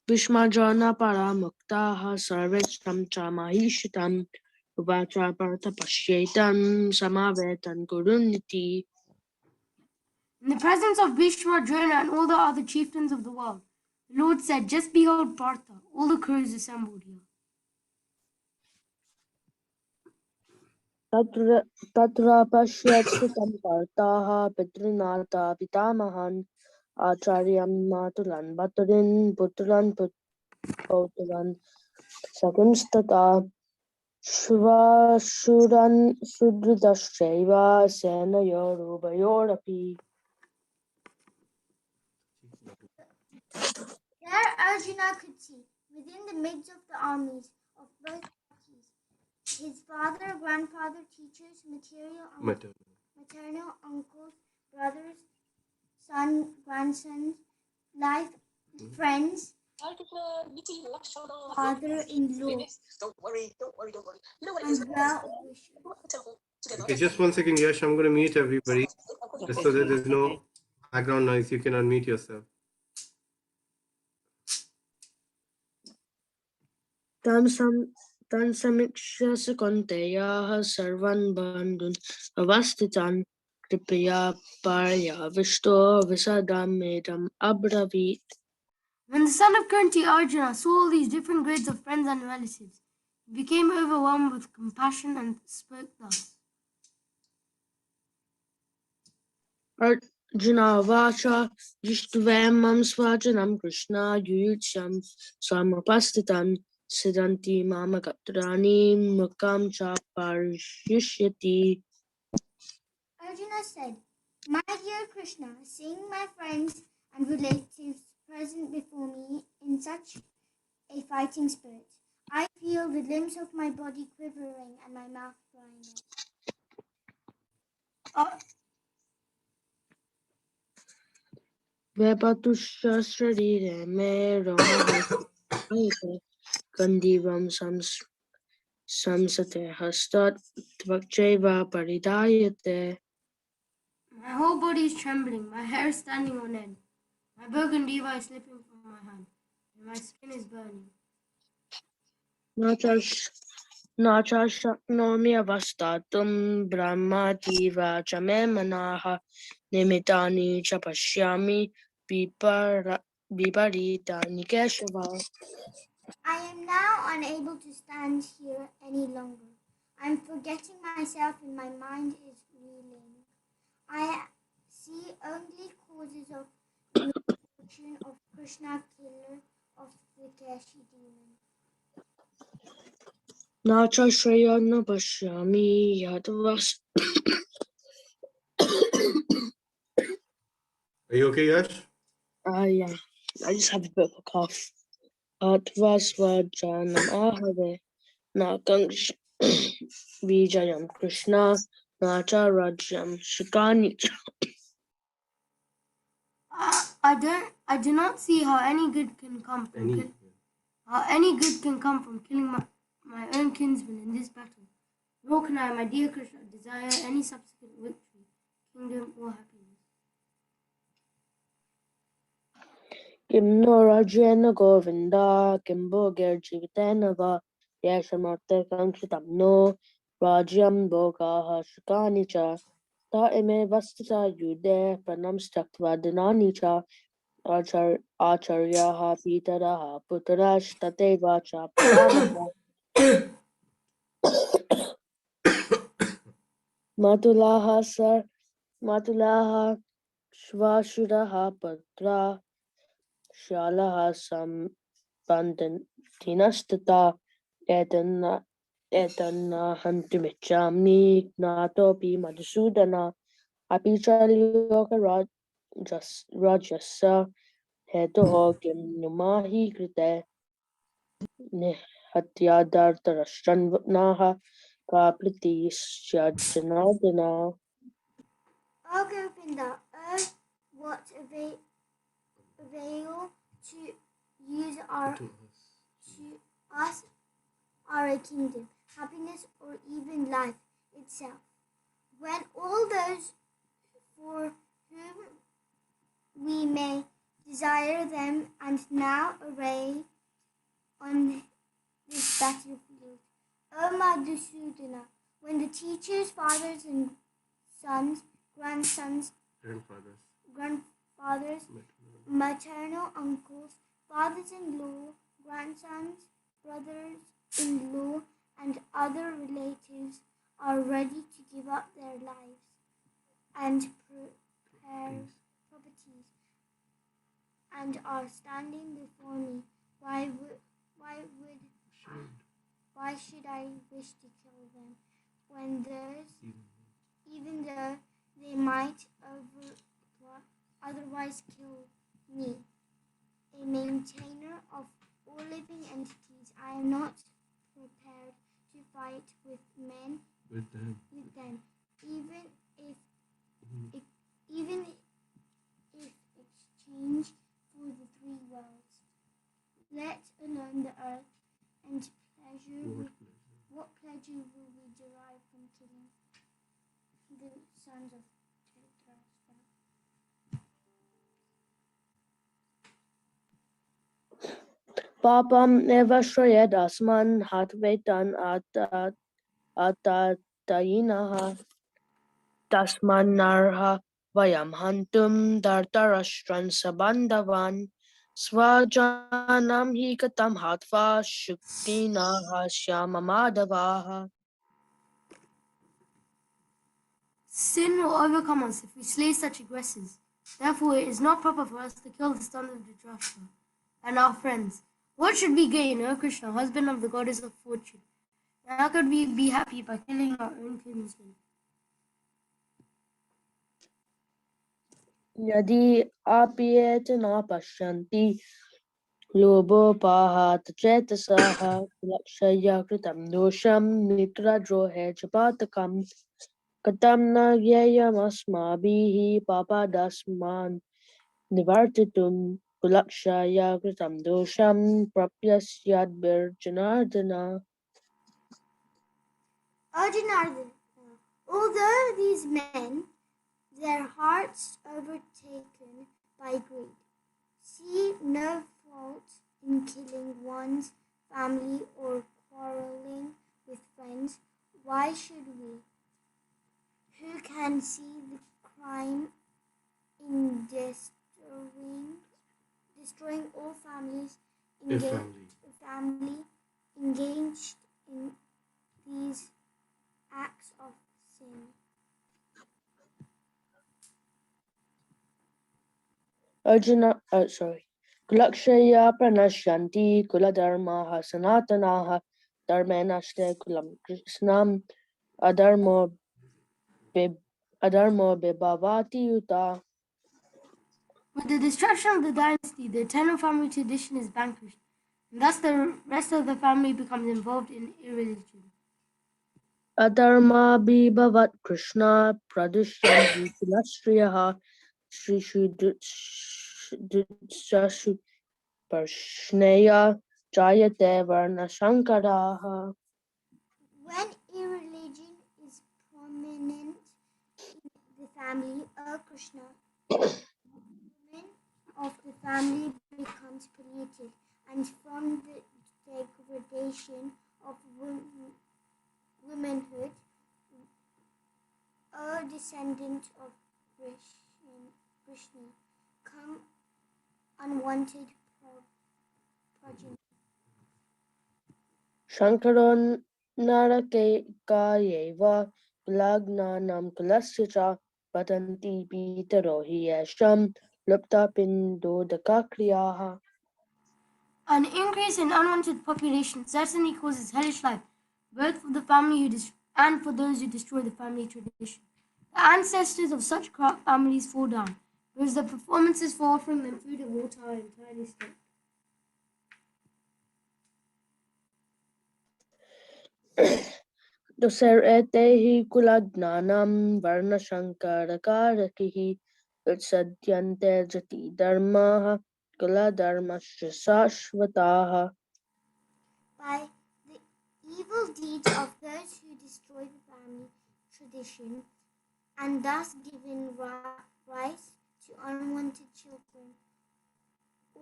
भीष्मजोन परामुक्ताः सर्वेषां च महिषितं उवाच Partha पश्येतं समावेतं कुरुनिति. In the presence of Bhishma, Drona, and all the other chieftains of the world, the Lord said, "Just behold Partha, all the crews assembled here." तत्र पश्यत् स्थितं पार्थाः पितॄणां पितामहान् आचार्यं मातुलान् भर्तॄन् पुत्रान् पौत्रान् सखींस्तथा श्वाशूरान् सुहृदश्चैव सेनयोरुभयोरपि. There Arjuna could see, within the midst of the armies of both parties, his father, grandfather, teachers, maternal uncles, brothers, son, grandsons, life, friends, father-in-law, and well-wishers. Okay, just 1 second, Yash. I'm going to mute everybody just so that there's no background noise. You can unmute yourself. तान् समीक्ष्य कौन्तेयः सर्वान् बन्धून् अवस्थितान् कृपया पर्यविष्टो विशदमेदम् अब्रवीत्. When the son of Kunti, Arjuna, saw all these different grades of friends and relatives, he became overwhelmed with compassion and spoke thus. अर्जुनोवाच दृष्ट्वेमं स्वजनं कृष्ण युयुत्सं स्वमुपस्थितान् सिदन्ति मामकत्राणि मुखं च परिष्यति. Arjuna said, "My dear Krishna, seeing my friends and relatives present before me in such a fighting spirit, I feel the limbs of my body quivering and my mouth drying up." वेपतुश्च शरीरे मे रोमहर्षायते गन्धीवं संसते हस्तात् त्वक्चैव परिधायते. My whole body is trembling, my hair is standing on end, my bow and diva is slipping from my hand, and my skin is burning. न च शक्नोमि अवस्थातुं ब्रह्मातीव च मे मनः निमित्तानि च पश्यामि विपरीतानि Keshav. I am now unable to stand here any longer. I am forgetting myself and my mind is reeling. I see only causes of misfortune of Krishna, killer of the Keshi demon. न च श्रेयो न पश्यामि यद्वस्. Are you okay, Yash? Yeah, I just have a bit of a cough. Atvasvajanam ahave nakam vijayam Krishna nacha rajyam shikani. I do not see how any good can come from killing my own kinsman in this battle. Nor can I, my dear Krishna, desire any subsequent victory, kingdom, or happiness. Kim no rajyena govinda kim bhogir jivitena va yashamarte kankritam no rajyam bhogaha shikani cha ta ime vastita yude pranamstaktva dinani cha acharyaha pitaraha putrashtateva cha pavaka. Matulaha Shvashuraha Patra Shalaha Sambandinastata Etana Hantimichamni Natopi Madhusudana Apichalyoka Rajasa Hetoho Kim Numahi Krite Hatyadartarashanaha Kapliti Shadjanadana. O Gopinda, what avail to use us our kingdom, happiness, or even life itself, when all those for whom may desire them and now array on this battlefield. O Madhusudana, when the teachers, fathers and sons, grandsons, grandfathers, maternal uncles, fathers-in-law, grandsons, brothers-in-law, and other relatives are ready to give up their lives and prepare properties and are standing before me, why should I wish to kill them when even though they might otherwise kill me, a maintainer of all living entities? I am not prepared to fight with men, with them, even if exchange for the three worlds, let alone the earth, and what pleasure will we derive from killing the sons of Dhritarashtra? Papam eva shrayad asman hatvetan atatayinaha tasmanarha vayam hantum dartarashtran sabandhavan svajanam hikatam hatva shuktinaha shyamamadavaha. Sin will overcome us if we slay such aggressors. Therefore, it is not proper for us to kill the sons of Dhritarashtra and our friends. What should we gain, O Krishna, husband of the goddess of fortune? And how could we be happy by killing our own kinsmen? Yadi apyetana pashyanti लोभोपाहात् चेतसः लक्षया कृतं दोषं निद्राद्रोहे च पातकम् कथं न ज्ञेयमस्माभिः पापादस्मान् निवर्तितुं कुलक्षया कृतं दोषं प्राप्स्याद्भिर्जनार्दन. Arjuna, although these men, their hearts overtaken by greed, see no fault in killing one's family or quarreling with friends, why should we, who can see the crime in destroying all families engaged in these acts of sin? Arjuna, kulakshaya pranashyanti kuladharmaः sanatanaः dharmenashte kulam krishnam adharmo bibhavati yuta. With the destruction of the dynasty, the eternal family tradition is vanquished, and thus the rest of the family becomes involved in irreligion. Adharma bibhavat krishna pradushyam kulashriyah shishu parshneya jayate varna shankaraha. When irreligion is prominent in the family, O Krishna, the women of the family becomes polluted, and from the degradation of womanhood, O descendant of Krishna, come unwanted progeny. Shankaron narakayeva kulagnanam kulasya cha patanti pitaro hi yasham lupta pindodakakriyaha. An increase in unwanted population certainly causes hellish life, both for the family and for those who destroy the family tradition. The ancestors of such corrupt families fall down, because the performances for offering them food and water are entirely stopped. Duseretehi kulagnanam varna shankarakarakih utsadyante jati dharmaha kuladharmasya sashvataha. By the evil deeds of those who destroy the family tradition and thus giving rise to unwanted children,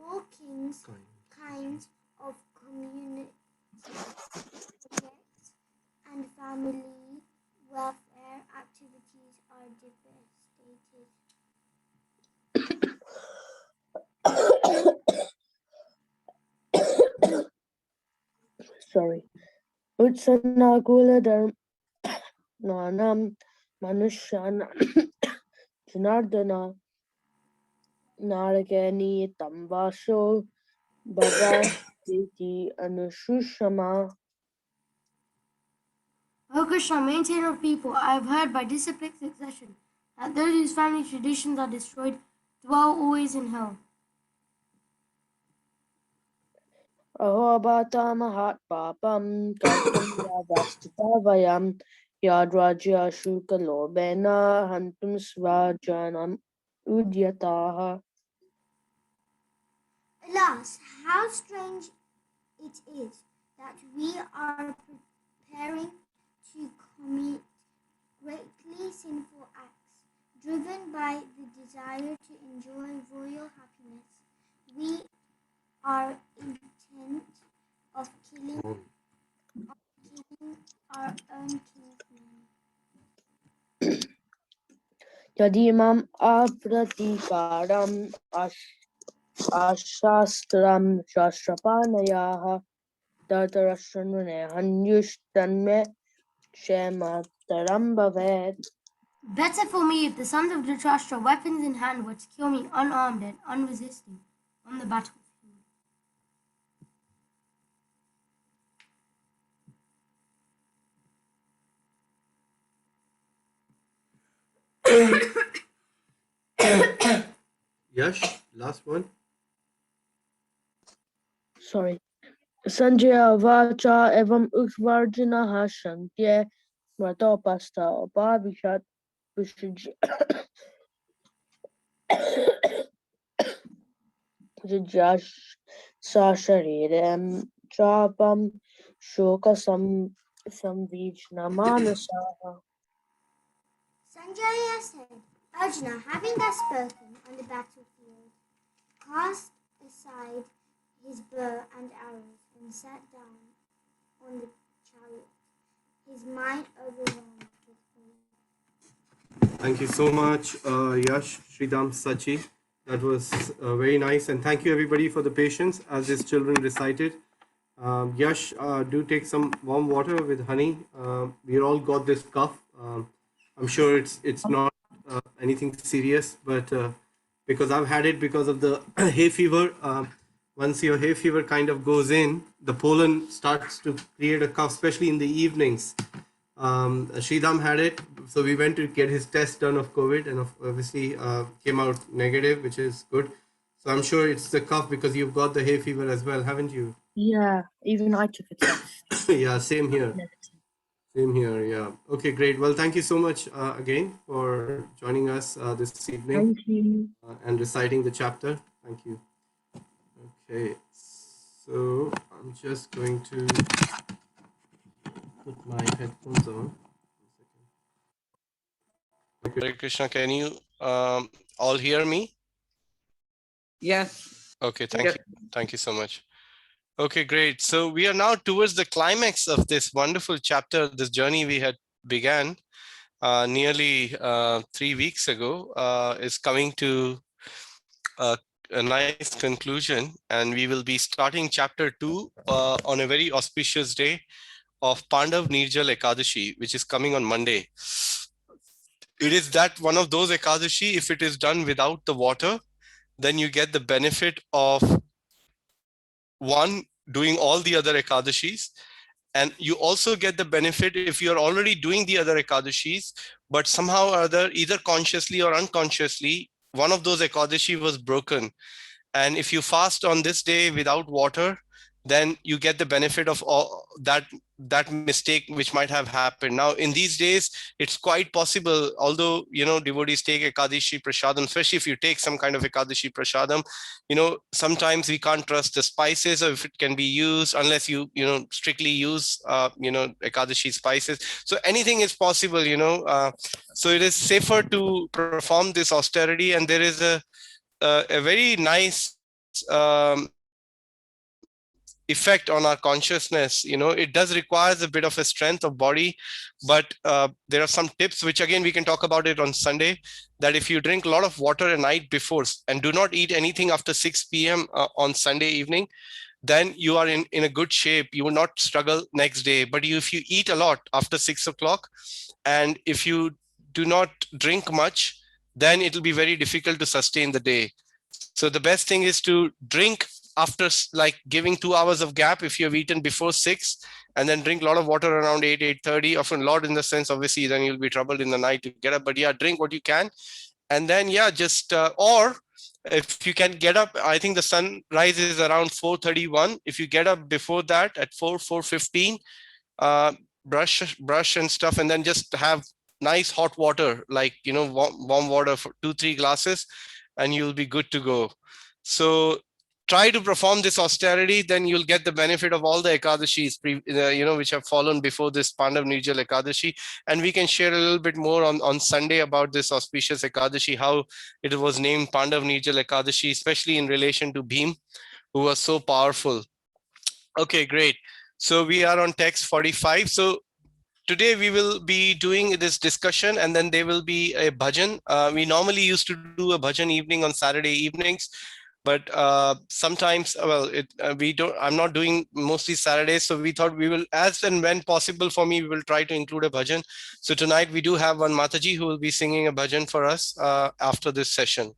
all kinds of community projects and family welfare activities are devastated. Sorry. Utsanakula Nanam Manushana Janardana Naragani Tambasho Bhagavati Anushushama. O Krishna, maintainer of people, I have heard by disciplic succession that those whose family traditions are destroyed dwell always in hell. Ahobata Mahat Papam Kartum Yadastita Vayam Yadraja Shukalobena Hantum Svajanam Udyataha. Alas, how strange it is that we are preparing to commit greatly sinful acts, driven by the desire to enjoy royal happiness. We are intent of killing our own kinsmen. Yadimam Apratikaram Ashastram Shastrapanayaha Tatarashanune Hanyushtanme Shemataram Bhavet. Better for me if the sons of Dhritarashtra, weapons in hand, were to kill me unarmed and unresisting on the battlefield. Yash, last one. Sorry. Sanjaya Vacha Evam Ushvarjana Shankye Matopasta Upabhishat Jash Sasharirem Chapam Shoka Samvijna Manasaha. Sanjaya said, Arjuna, having thus spoken on the battlefield, cast aside his bow and arrows and sat down on the chariot, his mind overwhelmed with awe. Thank you so much, Yash, Sridham, Sachi. That was very nice. And thank you, everybody, for the patience as these children recited. Yash, do take some warm water with honey. We all got this cough. I'm sure it's not anything serious, but because I've had it because of the hay fever. Once your hay fever kind of goes in, the pollen starts to create a cough, especially in the evenings. Sridham had it, so we went to get his test done of COVID, and obviously came out negative, which is good. So I'm sure it's the cough because you've got the hay fever as well, haven't you? Yeah, even I took a test. Yeah, same here. Same here, yeah. Okay, great. Well, thank you so much again for joining us this evening. Thank you. And reciting the chapter. Thank you. Okay, so I'm just going to put my headphones on. Hare Krishna, can you all hear me? Yes. Okay, thank you. Thank you so much. Okay, great. So we are now towards the climax of this wonderful chapter, this journey we had began nearly 3 weeks ago is coming to a nice conclusion, and we will be starting chapter 2 on a very auspicious day of Pandav Nirjal Ekadashi, which is coming on Monday. It is that one of those Ekadashi, if it is done without the water, then you get the benefit of one, doing all the other Ekadashis, and you also get the benefit if you're already doing the other Ekadashis, but somehow or other, either consciously or unconsciously, one of those Ekadashi was broken. And if you fast on this day without water, then you get the benefit of all that mistake which might have happened. Now, in these days, it's quite possible, although, devotees take Ekadashi Prasadam, especially if you take some kind of Ekadashi Prasadam, sometimes we can't trust the spices or if it can be used unless you, strictly use, Ekadashi spices. So anything is possible, so it is safer to perform this austerity. And there is a very nice effect on our consciousness. It does requires a bit of a strength of body, but there are some tips which again we can talk about it on Sunday, that if you drink a lot of water a night before and do not eat anything after 6 p.m. On Sunday evening, then you are in a good shape. You will not struggle next day. But if you eat a lot after 6 o'clock, and if you do not drink much, then it will be very difficult to sustain the day. So the best thing is to drink after, like, giving 2 hours of gap if you have eaten before 6, and then drink a lot of water around 8:30. Often a lot in the sense, obviously, then you'll be troubled in the night to get up. But yeah, drink what you can. And then, yeah, just, or if you can get up, I think the sun rises around 4:31. If you get up before that at 4:15, brush and stuff, and then just have nice hot water, like, warm water for 2-3 glasses, and you'll be good to go. So try to perform this austerity, then you'll get the benefit of all the Ekadashis, which have fallen before this Pandav Nirjal Ekadashi. And we can share a little bit more on Sunday about this auspicious Ekadashi, how it was named Pandav Nirjal Ekadashi, especially in relation to Bhim, who was so powerful. Okay, great. So we are on text 45. So today we will be doing this discussion, and then there will be a bhajan. We normally used to do a bhajan evening on Saturday evenings, but sometimes, I'm not doing mostly Saturdays. So we thought we will, as and when possible for me, we will try to include a bhajan. So tonight we do have one Mataji who will be singing a bhajan for us after this session.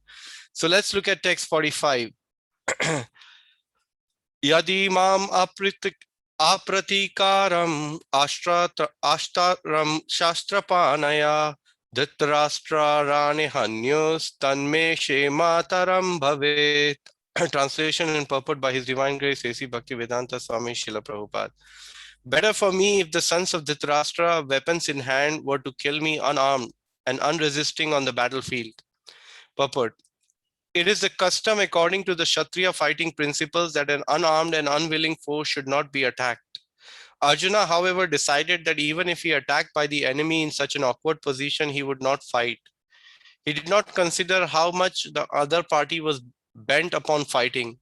So let's look at text 45. Yadi mam apratikaram ashtaram shastrapanaya Dhritarashtra rane hanyos tanme shemataram bhavet. Translation and purport by His Divine Grace A.C. Bhaktivedanta Swami Srila Prabhupada. Better for me if the sons of Dhritarashtra, weapons in hand, were to kill me unarmed and unresisting on the battlefield. Purport. It is the custom according to the Kshatriya fighting principles that an unarmed and unwilling foe should not be attacked. Arjuna, however, decided that even if he attacked by the enemy in such an awkward position, he would not fight. He did not consider how much the other party was bent upon fighting.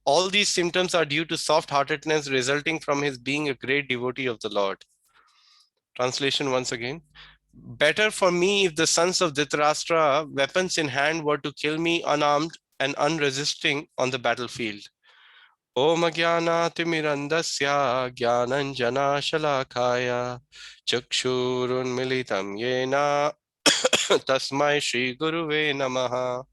All these symptoms are due to soft-heartedness resulting from his being a great devotee of the Lord. Translation once again. Better for me if the sons of Dhritarashtra, weapons in hand, were to kill me unarmed and unresisting on the battlefield. Om Jnanatimirandasya Jnananjana Shalakaya Chakshurun Militam Yena Tasmai Shri Guruve Namaha.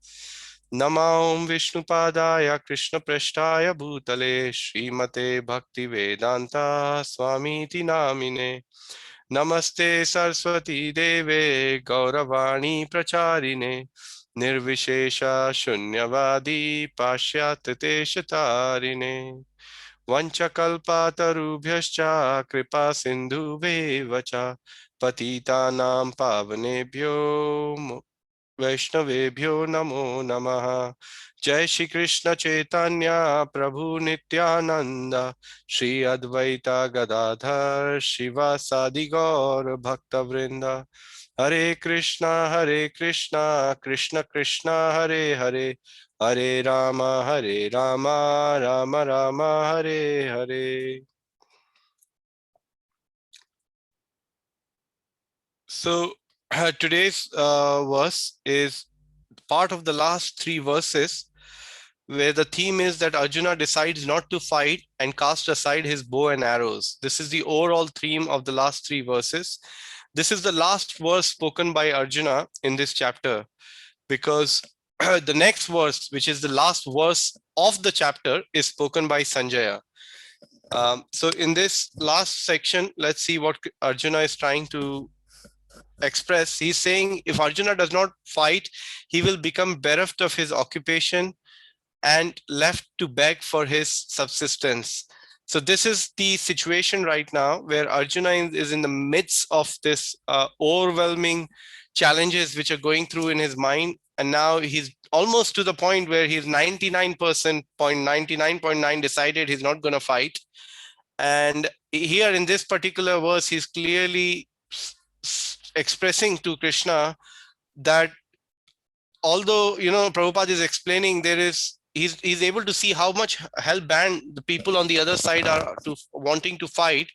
Namo Vishnupadaya Krishna Prashtaya Bhutale Srimate Bhakti Vedanta Swamiti Namine. Namaste Saraswati Deve Gauravani Pracharine Nirvishesha Shunyavadi Pashyatiteshatarine Vanchakalpatarubhyascha Kripa Sindhuvevacha Patitanam Pavanebhyo Vaishnavebhyo Namo Namaha. Jai Shri Krishna Chaitanya Prabhu Nityananda Shri Advaita Gadadhar Shiva Sadi Gaur Bhakta Vrinda. Hare Krishna Krishna Krishna Hare Hare Hare Rama Rama Rama Hare Hare. So today's verse is part of the last 3 verses, where the theme is that Arjuna decides not to fight and cast aside his bow and arrows. This is the overall theme of the last 3 verses. This is the last verse spoken by Arjuna in this chapter, because the next verse, which is the last verse of the chapter, is spoken by Sanjaya. So in this last section, let's see what Arjuna is trying to express. He's saying if Arjuna does not fight, he will become bereft of his occupation and left to beg for his subsistence. So this is the situation right now, where Arjuna is in the midst of this overwhelming challenges which are going through in his mind. And now he's almost to the point where he's 99.9 decided he's not going to fight. And here in this particular verse, he's clearly expressing to Krishna that although, Prabhupada is explaining, there is he's able to see how much hell bent the people on the other side are to wanting to fight.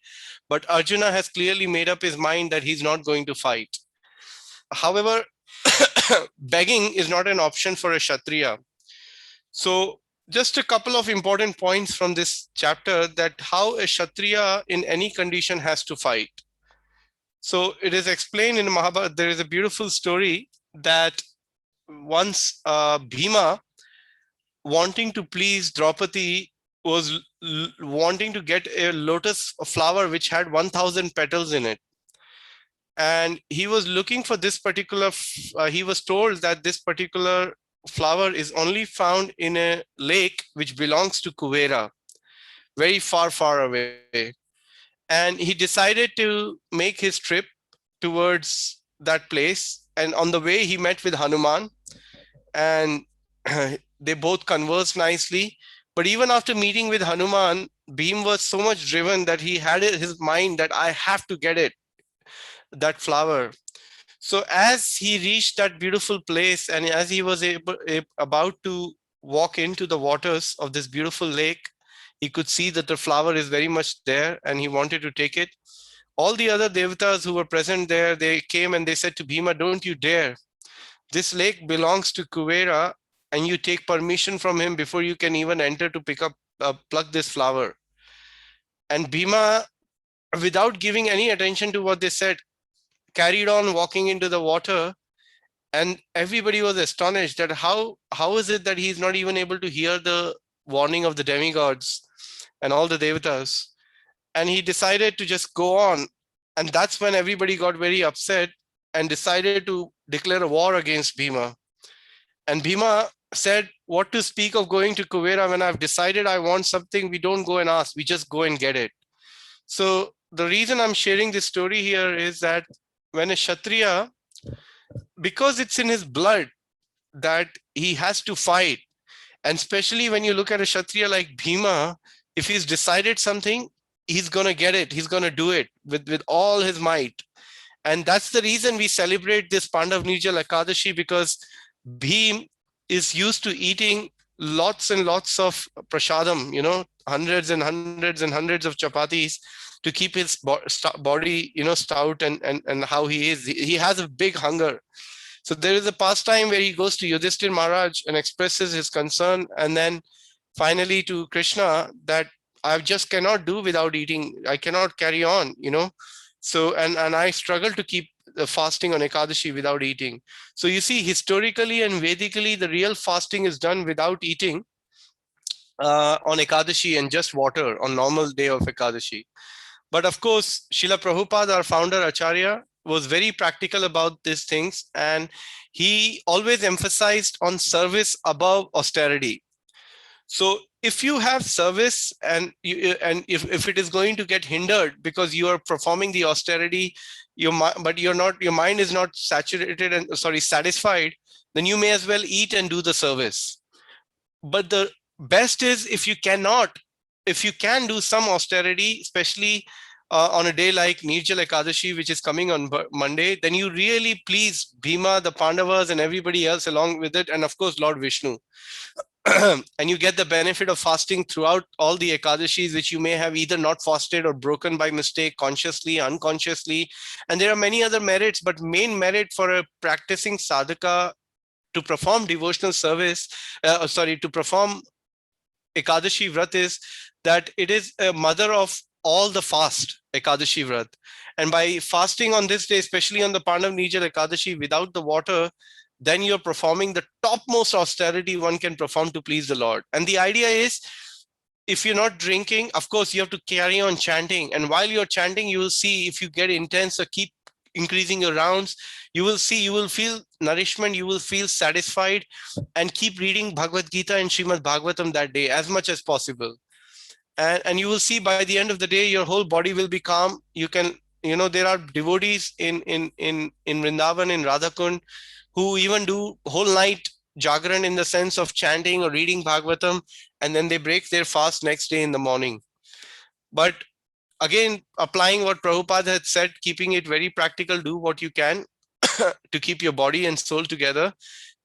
But Arjuna has clearly made up his mind that he's not going to fight. However, begging is not an option for a Kshatriya. So just a couple of important points from this chapter, that how a Kshatriya in any condition has to fight. So it is explained in Mahabharata. There is a beautiful story that once Bhima, wanting to please Draupadi, was wanting to get a lotus flower which had 1,000 petals in it. And he was looking for this particular, he was told that this particular flower is only found in a lake which belongs to Kuvera, very far, far away. And he decided to make his trip towards that place. And on the way, he met with Hanuman, and they both conversed nicely. But even after meeting with Hanuman, Bhim was so much driven that he had in his mind that I have to get it, that flower. So as he reached that beautiful place, and as he was about to walk into the waters of this beautiful lake, he could see that the flower is very much there, and he wanted to take it. All the other devatas who were present there, they came and they said to Bhima, don't you dare. This lake belongs to Kuvera, and you take permission from him before you can even enter to pick up, pluck this flower. And Bhima, without giving any attention to what they said, carried on walking into the water. And everybody was astonished that how is it that he's not even able to hear the warning of the demigods and all the devatas. And he decided to just go on. And that's when everybody got very upset and decided to declare a war against Bhima. And Bhima said, what to speak of going to Kuvera when I've decided I want something, we don't go and ask, we just go and get it. So the reason I'm sharing this story here is that when a Kshatriya, because it's in his blood that he has to fight, and especially when you look at a Kshatriya like Bhima, if he's decided something, he's going to get it. He's going to do it with all his might. And that's the reason we celebrate this Pandav Nirjala Ekadashi, because Bhim is used to eating lots and lots of prasadam, hundreds and hundreds and hundreds of chapatis to keep his body, stout and how he is. He has a big hunger. So there is a pastime where he goes to Yudhishthir Maharaj and expresses his concern, and then finally to Krishna that I just cannot do without eating. I cannot carry on, So, and I struggle to keep the fasting on Ekadashi without eating. So you see, historically and Vedically, the real fasting is done without eating on Ekadashi and just water on normal day of Ekadashi. But of course, Srila Prabhupada, our founder Acharya, was very practical about these things, and he always emphasized on service above austerity. So if you have service and if it is going to get hindered because you are performing the austerity, your mind is not saturated and satisfied, then you may as well eat and do the service. But the best is if you can do some austerity, especially on a day like Nirjala Ekadashi, which is coming on Monday, then you really please Bhima, the Pandavas, and everybody else along with it, and of course Lord Vishnu. And you get the benefit of fasting throughout all the Ekadashis, which you may have either not fasted or broken by mistake, consciously, unconsciously. And there are many other merits, but main merit for a practicing sadhaka to perform devotional service, to perform Ekadashi Vrat is that it is a mother of all the fast, Ekadashi Vrat. And by fasting on this day, especially on the Pandav Nirjala Ekadashi without the water, then you're performing the topmost austerity one can perform to please the Lord. And the idea is, if you're not drinking, of course, you have to carry on chanting. And while you're chanting, you will see if you get intense or keep increasing your rounds, you will feel nourishment, you will feel satisfied, and keep reading Bhagavad Gita and Srimad Bhagavatam that day as much as possible. And you will see by the end of the day, your whole body will be calm. You can, there are devotees in Vrindavan, in Radhakund, who even do whole night Jagran in the sense of chanting or reading Bhagavatam, and then they break their fast next day in the morning. But again, applying what Prabhupada had said, keeping it very practical, do what you can to keep your body and soul together.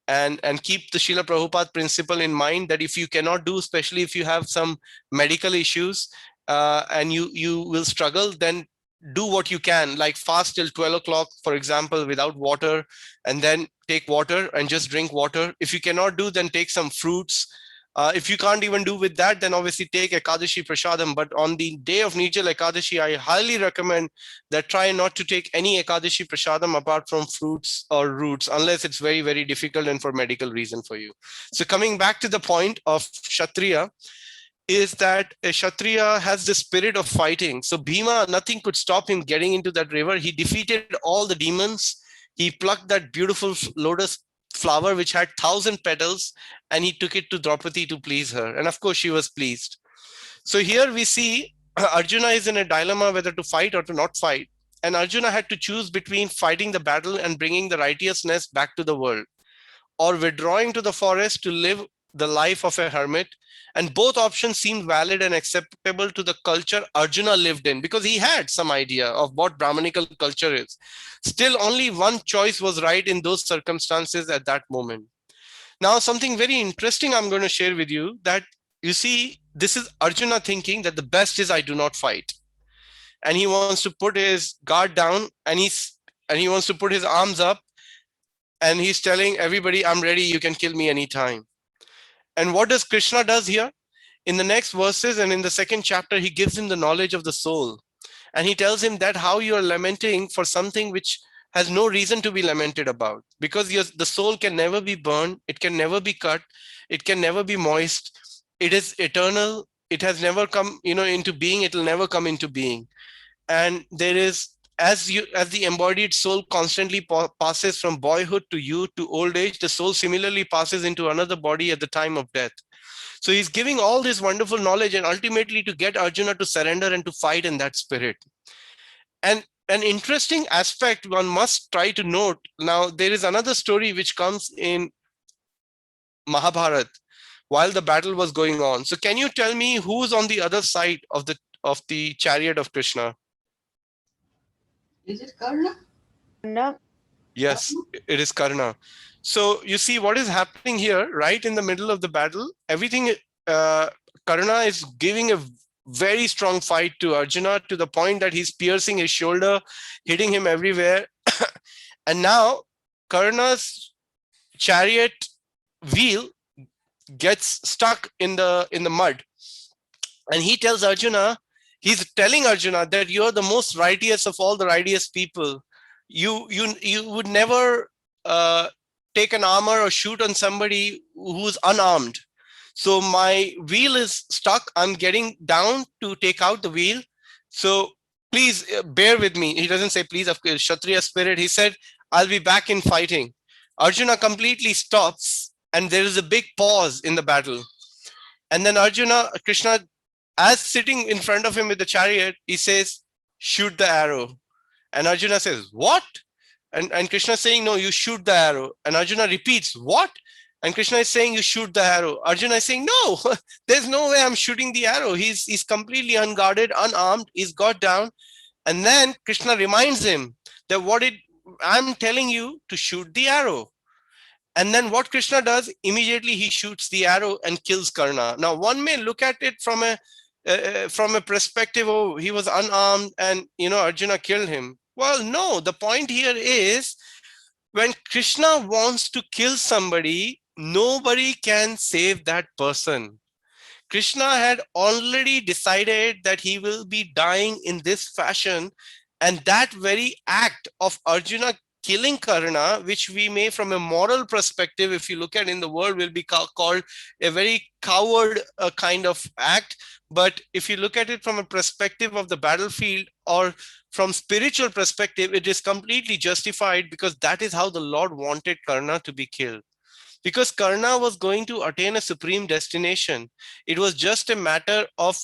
and keep the Srila Prabhupada principle in mind that if you cannot do, especially if you have some medical issues and you will struggle, then do what you can, like fast till 12 o'clock, for example, without water, and then take water and just drink water. If you cannot do, then take some fruits. If you can't even do with that, then obviously take Ekadashi Prasadam. But on the day of Nijal Ekadashi, I highly recommend that try not to take any Ekadashi Prasadam apart from fruits or roots, unless it's very, very difficult and for medical reason for you. So coming back to the point of Kshatriya, is that a Kshatriya has the spirit of fighting. So Bhima, nothing could stop him getting into that river. He defeated all the demons. He plucked that beautiful lotus flower which had 1,000 petals, and he took it to Draupadi to please her. And of course, she was pleased. So here we see Arjuna is in a dilemma whether to fight or to not fight. And Arjuna had to choose between fighting the battle and bringing the righteousness back to the world, or withdrawing to the forest to live the life of a hermit. And both options seemed valid and acceptable to the culture Arjuna lived in, because he had some idea of what Brahmanical culture is. Still, only one choice was right in those circumstances at that moment. Now, something very interesting I'm going to share with you, that you see, this is Arjuna thinking that the best is I do not fight. And he wants to put his guard down, and he wants to put his arms up, and he's telling everybody, I'm ready, you can kill me anytime. And what does Krishna does here? In the next verses and in the second chapter, he gives him the knowledge of the soul. And he tells him that how you are lamenting for something which has no reason to be lamented about, because the soul can never be burned, it can never be cut, it can never be moist, it is eternal, it has never come into being, it will never come into being. And there is, as the embodied soul constantly passes from boyhood to youth to old age, the soul similarly passes into another body at the time of death. So he's giving all this wonderful knowledge, and ultimately to get Arjuna to surrender and to fight in that spirit. And an interesting aspect one must try to note, now there is another story which comes in Mahabharata while the battle was going on. So can you tell me who's on the other side of the chariot of Krishna? Is it Karna? No. Yes, it is Karna. So you see what is happening here, right in the middle of the battle. Everything, Karna is giving a very strong fight to Arjuna, to the point that he's piercing his shoulder, hitting him everywhere. And now Karna's chariot wheel gets stuck in the mud. And he tells Arjuna, he's telling Arjuna that you're the most righteous of all the righteous people. You would never take an armor or shoot on somebody who's unarmed. So my wheel is stuck. I'm getting down to take out the wheel. So please bear with me. He doesn't say please, of course, Kshatriya spirit. He said, I'll be back in fighting. Arjuna completely stops, and there is a big pause in the battle. And then Krishna, as sitting in front of him with the chariot, he says, shoot the arrow. And Arjuna says, what? And Krishna is saying, no, you shoot the arrow. And Arjuna repeats, what? And Krishna is saying, you shoot the arrow. Arjuna is saying, no, there's no way I'm shooting the arrow. He's completely unguarded, unarmed. He's got down. And then Krishna reminds him that I'm telling you to shoot the arrow. And then what Krishna does, immediately he shoots the arrow and kills Karna. Now, one may look at it from a perspective, oh, he was unarmed and, Arjuna killed him. Well, no, the point here is when Krishna wants to kill somebody, nobody can save that person. Krishna had already decided that he will be dying in this fashion. And that very act of Arjuna killing Karna, which we may from a moral perspective, if you look at in the world, will be called a very coward kind of act. But if you look at it from a perspective of the battlefield or from spiritual perspective, it is completely justified, because that is how the Lord wanted Karna to be killed. Because Karna was going to attain a supreme destination. It was just a matter of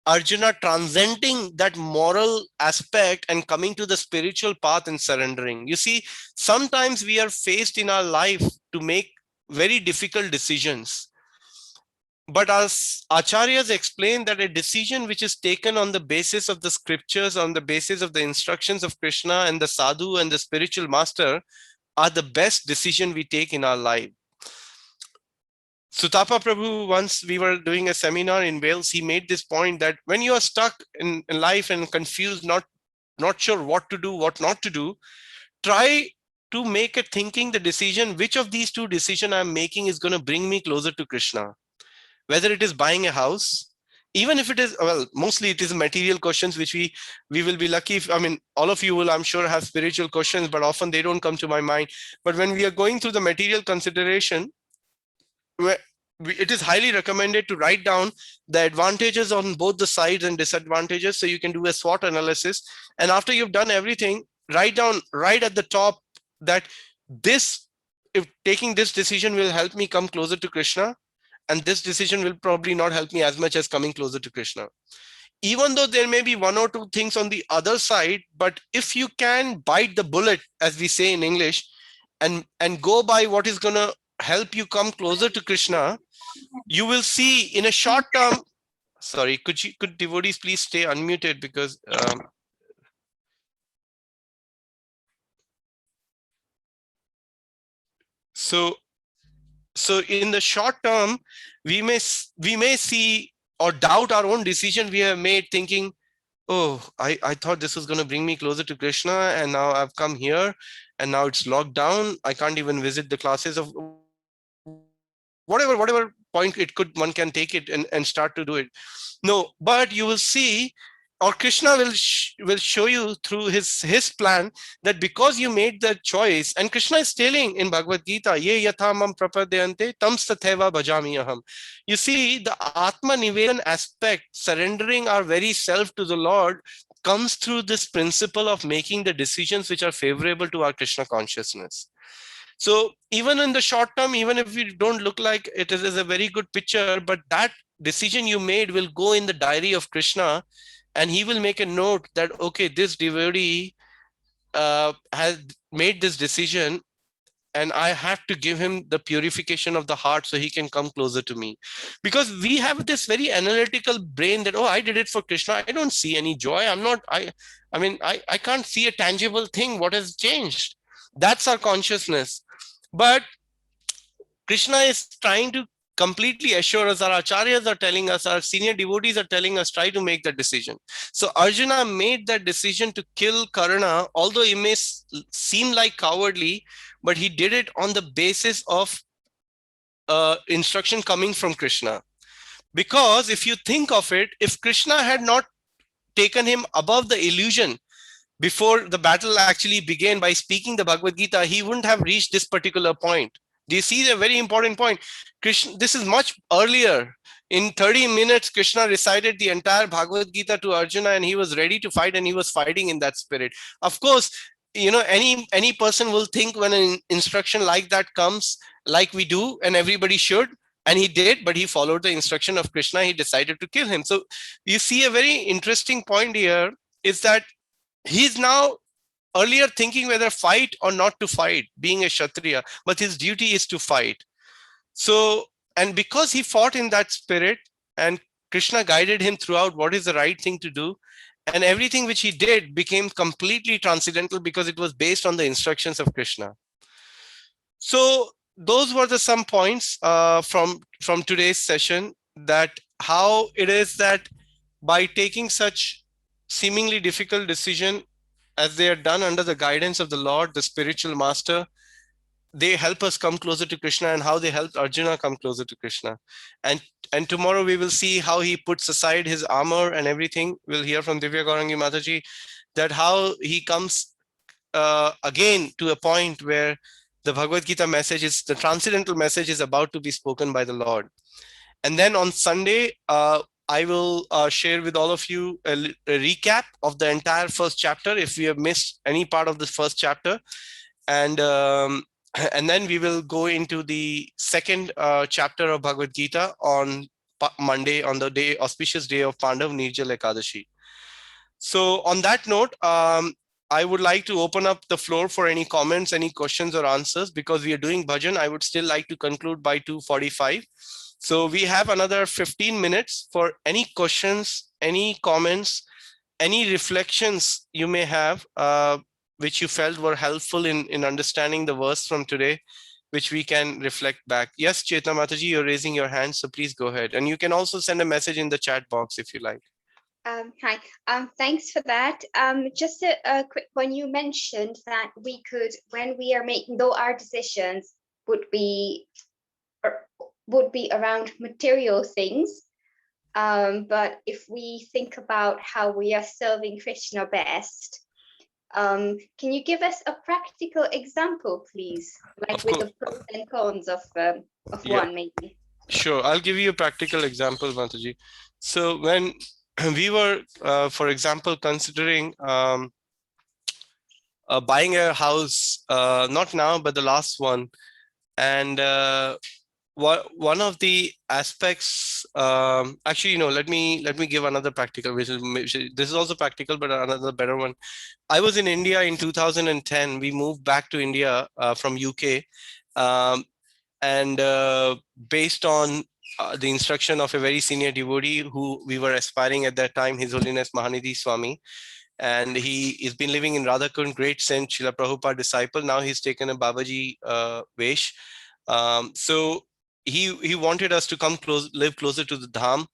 Arjuna transcending that moral aspect and coming to the spiritual path and surrendering. You see, sometimes we are faced in our life to make very difficult decisions. But as Acharyas explain that a decision which is taken on the basis of the scriptures, on the basis of the instructions of Krishna and the sadhu and the spiritual master, are the best decision we take in our life. Sutapa Prabhu, once we were doing a seminar in Wales, he made this point that when you are stuck in life and confused, not sure what to do, what not to do, try to make a thinking the decision, which of these two decisions I'm making is going to bring me closer to Krishna. Whether it is buying a house, even if it is, well, mostly it is material questions, which we will be lucky if, I mean, all of you will, I'm sure, have spiritual questions, but often they don't come to my mind. But when we are going through the material consideration, it is highly recommended to write down the advantages on both the sides and disadvantages, so you can do a SWOT analysis. And after you've done everything, write down right at the top that this, if taking this decision will help me come closer to Krishna, and this decision will probably not help me as much as coming closer to Krishna. Even though there may be one or two things on the other side, but if you can bite the bullet, as we say in English, and go by what is going to help you come closer to Krishna, you will see in a short term. Sorry, could devotees please stay unmuted, because so in the short term, we may see or doubt our own decision we have made, thinking, oh, I thought this was going to bring me closer to Krishna, and now I've come here and now it's locked down. I can't even visit the classes, of whatever point it could, one can take it and start to do it. No, but you will see, or Krishna will show you through his plan, that because you made that choice, and Krishna is telling in Bhagavad Gita, ye yatha mam prapadyante tam tathaiva bhajami aham. You see, the Atma Nivedan aspect, surrendering our very self to the Lord, comes through this principle of making the decisions which are favorable to our Krishna consciousness. So even in the short term, even if we don't look like it is a very good picture, but that decision you made will go in the diary of Krishna, and he will make a note that, okay, this devotee has made this decision, and I have to give him the purification of the heart so he can come closer to me. Because we have this very analytical brain that, oh, I did it for Krishna. I don't see any joy. I can't see a tangible thing. What has changed? That's our consciousness. But Krishna is trying to completely assure us, our acharyas are telling us, our senior devotees are telling us, try to make that decision. So Arjuna made that decision to kill Karna, although it may seem like cowardly, but he did it on the basis of instruction coming from Krishna. Because if you think of it, if Krishna had not taken him above the illusion before the battle actually began by speaking the Bhagavad Gita, he wouldn't have reached this particular point. Do you see the very important point? Krishna, this is much earlier. In 30 minutes, Krishna recited the entire Bhagavad Gita to Arjuna, and he was ready to fight, and he was fighting in that spirit. Of course, any person will think when an instruction like that comes, like we do, and everybody should, and he did, but he followed the instruction of Krishna. He decided to kill him. So you see a very interesting point here is that he's now earlier thinking whether fight or not to fight, being a Kshatriya, but his duty is to fight. So, and because he fought in that spirit, and Krishna guided him throughout what is the right thing to do, and everything which he did became completely transcendental because it was based on the instructions of Krishna. So those were the some points from today's session, that how it is that by taking such seemingly difficult decision, as they are done under the guidance of the Lord, the spiritual master, they help us come closer to Krishna, and how they helped Arjuna come closer to Krishna. And tomorrow we will see how he puts aside his armor and everything. We'll hear from Divya Gaurangi Mataji that how he comes again to a point where the Bhagavad Gita message is, the transcendental message is about to be spoken by the Lord. And then on Sunday, I will share with all of you a recap of the entire first chapter if we have missed any part of the first chapter. And then we will go into the second chapter of Bhagavad Gita on Monday, on the day, auspicious day of Pandav Nirjala Ekadashi. So on that note, I would like to open up the floor for any comments, any questions or answers. Because we are doing bhajan, I would still like to conclude by 2:45. So we have another 15 minutes for any questions, any comments, any reflections you may have, which you felt were helpful in understanding the verse from today, which we can reflect back? Yes, Chetna Mataji, you're raising your hand, so please go ahead. And you can also send a message in the chat box if you like. Hi, thanks for that. Just a quick one. You mentioned that we could, when we are making, though our decisions would be around material things, but if we think about how we are serving Krishna best, can you give us a practical example, please? Like with the pros and cons of one, maybe. Sure, I'll give you a practical example, Mataji. So when we were, for example, considering buying a house, not now, but the last one, and one of the aspects, actually, let me give another practical, which is, this is also practical, but another better one. I was in India in 2010. We moved back to India from UK, and based on the instruction of a very senior devotee who we were aspiring at that time, His Holiness Mahanidhi Swami. And he has been living in Radhakund, great saint, Srila Prabhupada disciple. Now he's taken a Babaji Vesh. So he wanted us to come live closer to the Dham.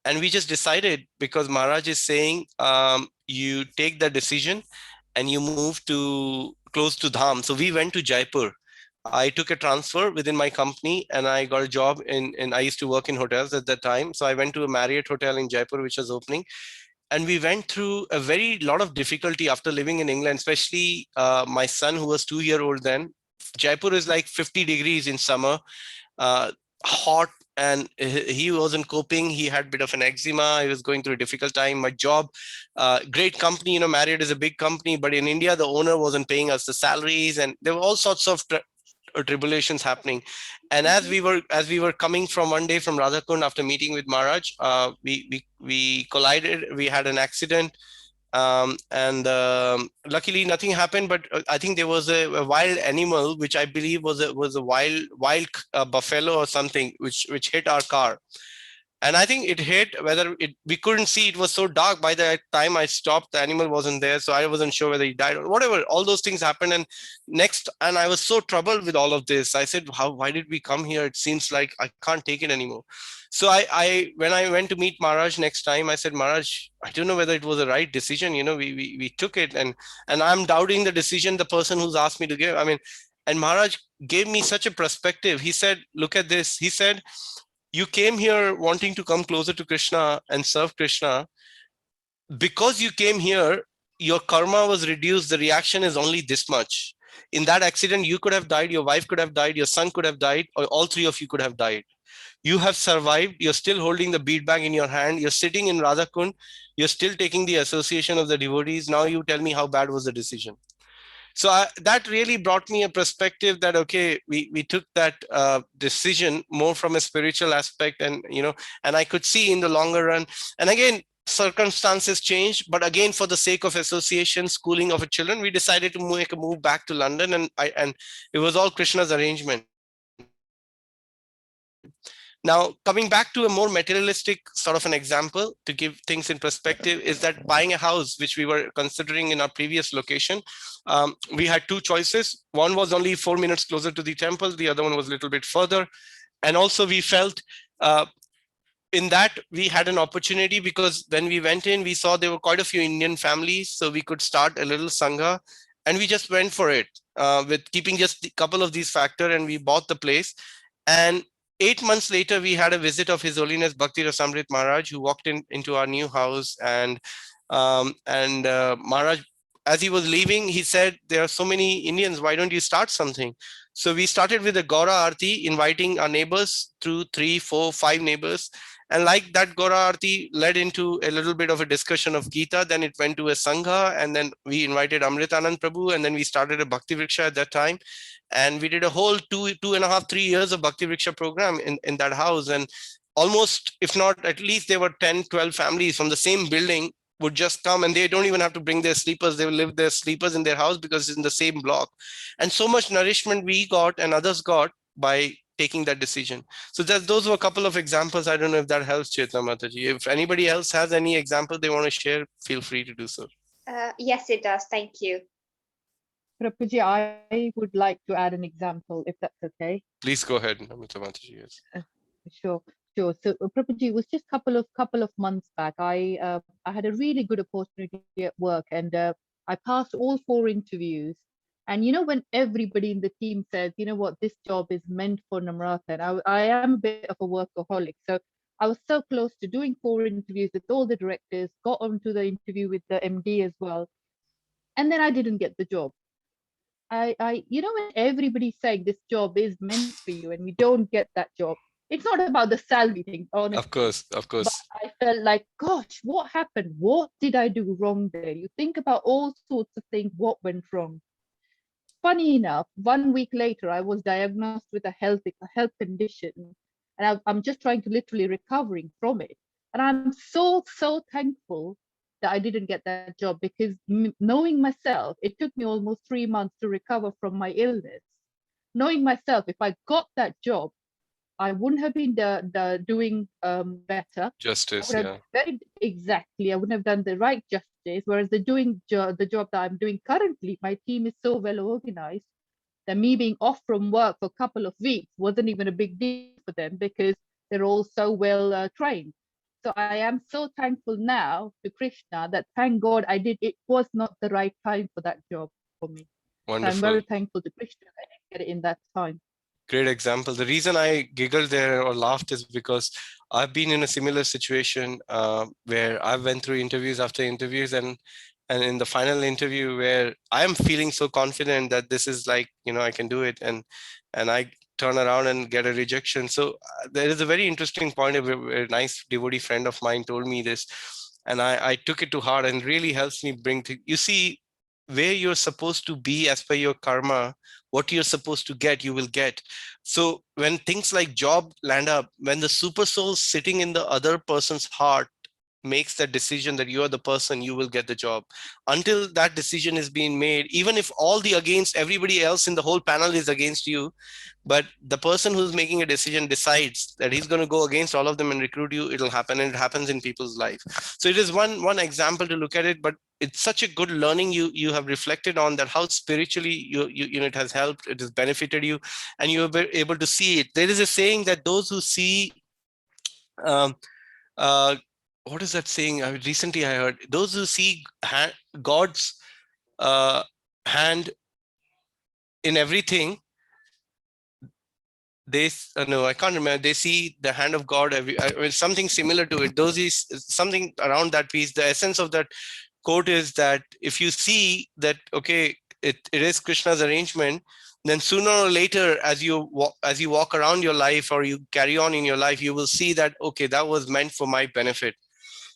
And we just decided, because Maharaj is saying, you take that decision and you move to close to Dham. So we went to Jaipur. I took a transfer within my company and I got a job in I used to work in hotels at that time. So I went to a Marriott hotel in Jaipur, which was opening. And we went through a very lot of difficulty after living in England, especially my son, who was 2-year-old then. Jaipur is like 50 degrees in summer, hot, and he wasn't coping. He had a bit of an eczema. He was going through a difficult time. My job, great company, Marriott is a big company, but in India, the owner wasn't paying us the salaries, and there were all sorts of tribulations happening. And as we were coming from one day from Radhakund after meeting with Maharaj, we collided. We had an accident, and luckily nothing happened. But I think there was a wild animal, which I believe was a wild buffalo or something, which hit our car. And I think it hit, we couldn't see, it was so dark. By the time I stopped, the animal wasn't there. So I wasn't sure whether he died or whatever. All those things happened. And I was so troubled with all of this. I said, why did we come here? It seems like I can't take it anymore. So when I went to meet Maharaj next time, I said, Maharaj, I don't know whether it was the right decision. We took it, and I'm doubting the decision the person who's asked me to give. And Maharaj gave me such a perspective. He said, look at this. He said, you came here wanting to come closer to Krishna and serve Krishna. Because you came here, your karma was reduced. The reaction is only this much. In that accident, you could have died, your wife could have died, your son could have died, or all three of you could have died. You have survived. You're still holding the bead bag in your hand. You're sitting in Radhakund. You're still taking the association of the devotees. Now you tell me how bad was the decision. So that really brought me a perspective that, okay, we took that decision more from a spiritual aspect, and I could see in the longer run. And again, circumstances changed, but again, for the sake of association, schooling of children, we decided to make a move back to London, and it was all Krishna's arrangement. Now, coming back to a more materialistic sort of an example to give things in perspective, is that buying a house, which we were considering in our previous location, we had two choices. One was only 4 minutes closer to the temple. The other one was a little bit further. And also we felt in that we had an opportunity, because when we went in, we saw there were quite a few Indian families, so we could start a little Sangha, and we just went for it with keeping just a couple of these factors, and we bought the place. And 8 months later, we had a visit of His Holiness Bhakti Rasamrit Maharaj, who walked into our new house. And Maharaj, as he was leaving, he said, there are so many Indians, why don't you start something? So we started with a Gaura Arti, inviting our neighbors through 3, 4, 5 neighbors. And like that, Gaura Arti led into a little bit of a discussion of Gita. Then it went to a Sangha, and then we invited Amritanand Prabhu, and then we started a Bhakti Vriksha at that time. And we did a whole 2.5, 3 years of Bhakti Vriksha program in that house. And almost, if not, at least there were 10, 12 families from the same building would just come, and they don't even have to bring their sleepers. They will leave their sleepers in their house because it's in the same block. And so much nourishment we got and others got by taking that decision. So those were a couple of examples. I don't know if that helps, Chetna Mataji. If anybody else has any example they want to share, feel free to do so. Yes, it does. Thank you. Prapuji, I would like to add an example, if that's okay. Please go ahead, Mr. Mataji. Yes. Sure, sure. So Prapuji, it was just couple of months back. I had a really good opportunity at work, and I passed all 4 interviews. And you know, when everybody in the team says, you know what, this job is meant for Namrata, and I am a bit of a workaholic, so I was so close to doing 4 interviews with all the directors, got onto the interview with the MD as well, and then I didn't get the job. You know, when everybody's saying this job is meant for you and we don't get that job, it's not about the salary thing, honestly. Of course. But I felt like, gosh, what happened? What did I do wrong there? You think about all sorts of things, what went wrong. Funny enough, 1 week later, I was diagnosed with a health condition, and I'm just trying to literally recovering from it. And I'm so thankful that I didn't get that job, because knowing myself, it took me almost 3 months to recover from my illness. Knowing myself, if I got that job, I wouldn't have been doing better. Justice, yeah. Exactly. I wouldn't have done the right justice. Whereas the job that I'm doing currently, my team is so well organized that me being off from work for a couple of weeks wasn't even a big deal for them, because they're all so well trained. So I am so thankful now to Krishna that, thank God I did. It was not the right time for that job for me. Wonderful. So I'm very thankful to Krishna that I didn't get it in that time. Great example. The reason I giggled there or laughed is because I've been in a similar situation where I've went through interviews after interviews, and in the final interview where I am feeling so confident that this is like, you know, I can do it, and I turn around and get a rejection. So there is a very interesting point. A nice devotee friend of mine told me this, and I took it to heart, and really helps me bring to, you see, where you're supposed to be as per your karma, what you're supposed to get, you will get. So when things like job land up, when the super soul sitting in the other person's heart makes that decision that you are the person, you will get the job. Until that decision is being made, even if all the against, everybody else in the whole panel is against you, but the person who's making a decision decides that he's going to go against all of them and recruit you, it'll happen. And it happens in people's life. So it is one example to look at it, but it's such a good learning you have reflected on, that how spiritually you know, it has helped, it has benefited you, and you are able to see it. There is a saying that those who see what is that saying? Recently I heard, those who see God's hand in everything, they no, I can't remember. They see the hand of God something similar to it. Those is something around that piece. The essence of that quote is that if you see that, okay, it is Krishna's arrangement, then sooner or later, as you walk around your life or you carry on in your life, you will see that, okay, that was meant for my benefit.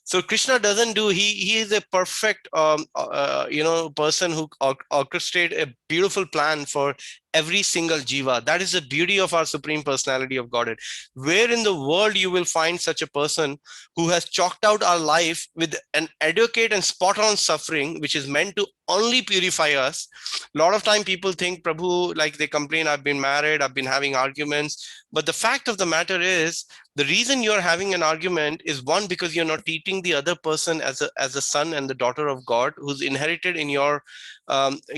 So Krishna doesn't do, he is a perfect, you know, person who orchestrates a beautiful plan for every single jiva. That is the beauty of our Supreme Personality of Godhead. Where in the world you will find such a person who has chalked out our life with an adequate and spot on suffering, which is meant to only purify us. A lot of time people think, Prabhu, like they complain, I've been married, I've been having arguments. But the fact of the matter is, the reason you're having an argument is, one, because you're not treating the other person as a son and the daughter of God, who's inherited in your,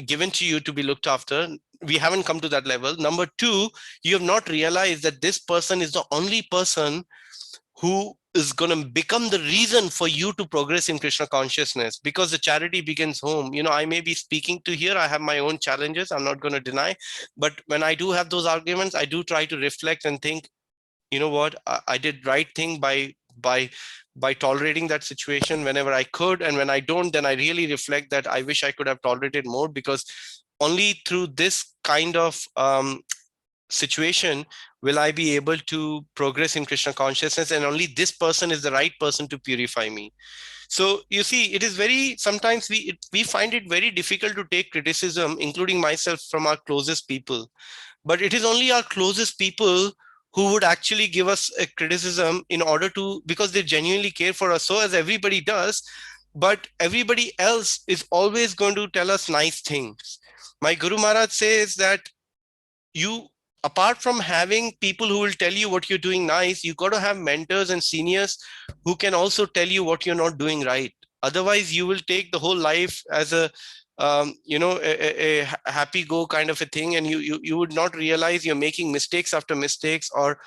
given to you to be looked after. We haven't come to that level. Number two, you have not realized that this person is the only person who is going to become the reason for you to progress in Krishna consciousness, because the charity begins home. You know, I may be speaking to here, I have my own challenges, I'm not going to deny, but when I do have those arguments, I do try to reflect and think, you know what, I did right thing by tolerating that situation whenever I could. And when I don't, then I really reflect that I wish I could have tolerated more, because only through this kind of situation will I be able to progress in Krishna consciousness, and only this person is the right person to purify me. So you see, it is very, sometimes we find it very difficult to take criticism, including myself, from our closest people. But it is only our closest people who would actually give us a criticism in order to, because they genuinely care for us, so as everybody does, but everybody else is always going to tell us nice things. My Guru Maharaj says that you, apart from having people who will tell you what you're doing nice, you got to have mentors and seniors who can also tell you what you're not doing right. Otherwise, you will take the whole life as a a happy go kind of a thing, and you would not realize you're making mistakes after mistakes, or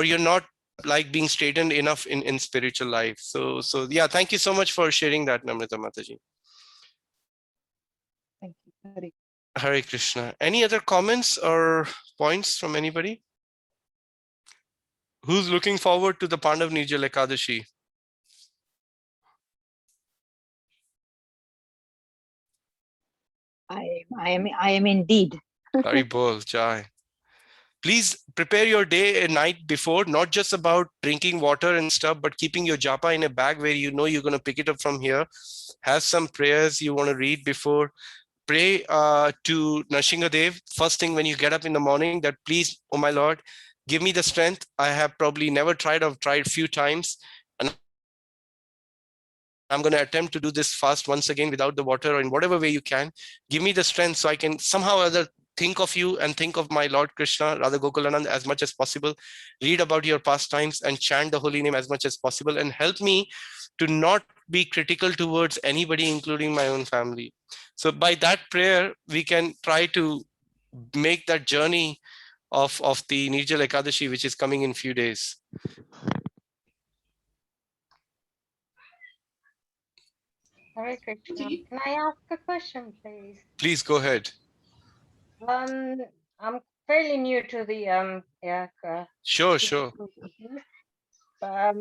you're not like being straightened enough in spiritual life. So yeah, thank you so much for sharing that, Namrata Mataji. Thank you. Hare Hare Krishna. Any other comments or points from anybody? Who's looking forward to the Pandav Nirjala Ekadashi? I am indeed. Hari Bol, Jai. Please prepare your day a night before, not just about drinking water and stuff, but keeping your japa in a bag where you know you're going to pick it up from here. Have some prayers you want to read before. Pray to Nrsingadev first thing when you get up in the morning, that please, oh my Lord, give me the strength. I have probably never tried. I've tried a few times. And I'm going to attempt to do this fast once again without the water, or in whatever way you can. Give me the strength so I can somehow or other think of you and think of my Lord Krishna, Radha Gokulanand, as much as possible. Read about your pastimes and chant the holy name as much as possible, and help me to not be critical towards anybody, including my own family. So by that prayer, we can try to make that journey of the Nirjala Ekadashi, which is coming in few days. Hare Krishna. Can I ask a question, please? Please go ahead. I'm fairly new to the Sure. I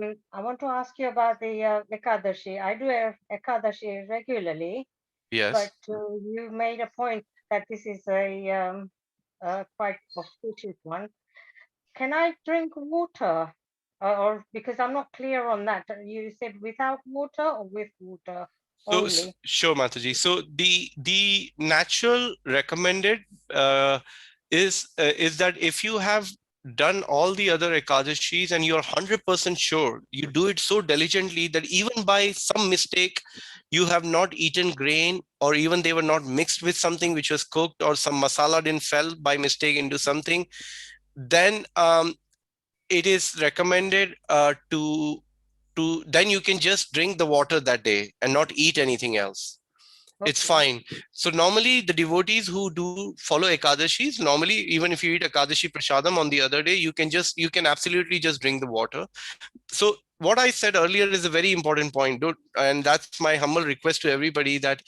want to ask you about the Ekadashi. I do Ekadashi regularly. Yes. But you made a point that this is a quite auspicious one. Can I drink water? Or because I'm not clear on that. You said without water or with water? So, sure, Mataji. So the natural recommended is that if you have done all the other Ekadashis and you're 100% sure, you do it so diligently that even by some mistake, you have not eaten grain, or even they were not mixed with something which was cooked, or some masala didn't fell by mistake into something, then it is recommended then you can just drink the water that day and not eat anything else. Okay. It's fine. So normally the devotees who do follow Ekadashis, normally even if you eat Ekadashi Prasadam on the other day, you can absolutely just drink the water. So what I said earlier is a very important point, and that's my humble request to everybody, that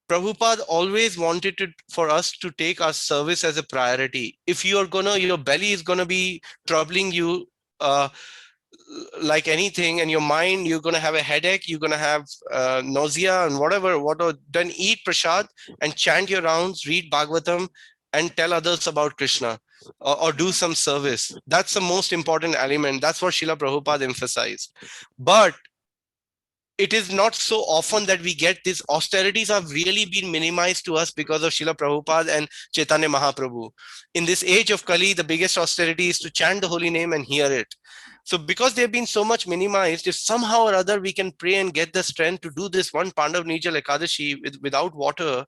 Prabhupada always wanted for us to take our service as a priority. If your belly is gonna be troubling you like anything, and your mind, you're going to have a headache, you're going to have nausea and whatever, then eat prasad and chant your rounds, read Bhagavatam, and tell others about Krishna, or do some service. That's the most important element. That's what Srila Prabhupada emphasized. But it is not so often that we get these austerities have really been minimized to us because of Srila Prabhupada and Chaitanya Mahaprabhu. In this age of Kali, the biggest austerity is to chant the holy name and hear it. So because they've been so much minimized, if somehow or other we can pray and get the strength to do this one Pandav Nirjala Ekadashi without water,